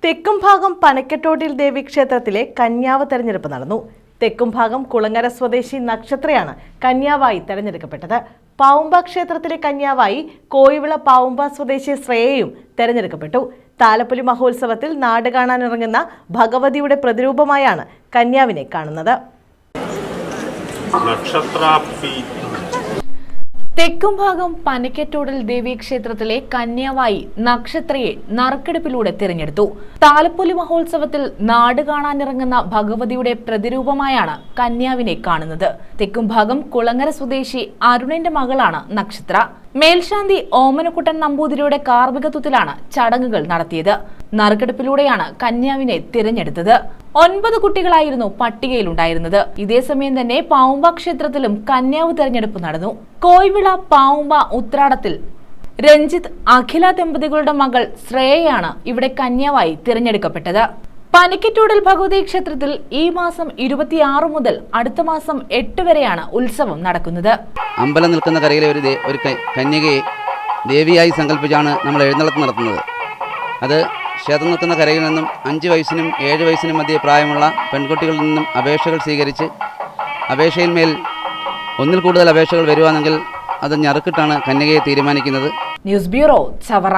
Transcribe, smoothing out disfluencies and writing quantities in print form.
തെക്കുംഭാഗം പനക്കത്തോട്ടിൽ ദേവി ക്ഷേത്രത്തിലെ കന്യാവ് തെരഞ്ഞെടുപ്പ് നടന്നു. തെക്കുംഭാഗം കുളങ്ങര സ്വദേശി നക്ഷത്രയാണ് കന്യാവായി തെരഞ്ഞെടുക്കപ്പെട്ടത്. പാവുമ്പ ക്ഷേത്രത്തിലെ കന്യാവായി കോയിവിള പാവുമ്പ സ്വദേശി ശ്രേയയും തെരഞ്ഞെടുക്കപ്പെട്ടു. താലപ്പൊലി മഹോത്സവത്തിൽ നാട് കാണാനിറങ്ങുന്ന ഭഗവതിയുടെ പ്രതിരൂപമായാണ് കന്യാവിനെ കാണുന്നത്. തെക്കുംഭാഗം പനക്കത്തോടൽ ദേവീക്ഷേത്രത്തിലെ കന്യാവായി നക്ഷത്രയെ നറുക്കെടുപ്പിലൂടെ തിരഞ്ഞെടുത്തു. താലപ്പൊലി മഹോത്സവത്തിൽ നാട് കാണാനിറങ്ങുന്ന ഭഗവതിയുടെ പ്രതിരൂപമായാണ് കന്യാവിനെ കാണുന്നത്. തെക്കുംഭാഗം കുളങ്ങര സ്വദേശി അരുണിന്റെ മകളാണ് നക്ഷത്ര. മേൽശാന്തി ഓമനക്കുട്ടൻ നമ്പൂതിരിയുടെ കാർമ്മികത്വത്തിലാണ് ചടങ്ങുകൾ നടത്തിയത്. നറുക്കെടുപ്പിലൂടെയാണ് കന്യാവിനെ തിരഞ്ഞെടുത്തത്. 9 കുട്ടികളായിരുന്നു പട്ടികയിലുണ്ടായിരുന്നത്. ഇതേസമയം തന്നെ പാവുമ്പ ക്ഷേത്രത്തിലും കന്യാവ് തെരഞ്ഞെടുപ്പ് നടന്നു. കോയിവിള പാവുമ്പ ഉത്രാടത്തിൽ രഞ്ജിത്ത് അഖില ദമ്പതികളുടെ മകൾ ശ്രേയയാണ് ഇവിടെ കന്യാവായി തിരഞ്ഞെടുക്കപ്പെട്ടത്. പനക്കത്തോടൽ ഭഗവതി ക്ഷേത്രത്തിൽ ഈ മാസം 26 മുതൽ അടുത്ത മാസം 8 വരെയാണ് ഉത്സവം നടക്കുന്നത്. അമ്പലം നിൽക്കുന്ന കരയിലെ ഒരു കന്യകയെ ദേവിയായി സങ്കല്പിച്ചാണ് നമ്മൾ എഴുന്നള്ളത്ത് നടത്തുന്നത്. അത് ക്ഷേത്രം നിൽക്കുന്ന കരയിൽ നിന്നും 5 വയസ്സിനും 7 വയസ്സിനും മധ്യേ പ്രായമുള്ള പെൺകുട്ടികളിൽ നിന്നും അപേക്ഷകൾ സ്വീകരിച്ച് അപേക്ഷയിന്മേൽ ഒന്നിൽ കൂടുതൽ അപേക്ഷകൾ വരുവാണെങ്കിൽ അത് ഞറുക്കിട്ടാണ് കന്യകയെ തീരുമാനിക്കുന്നത്. News bureau, Chavara.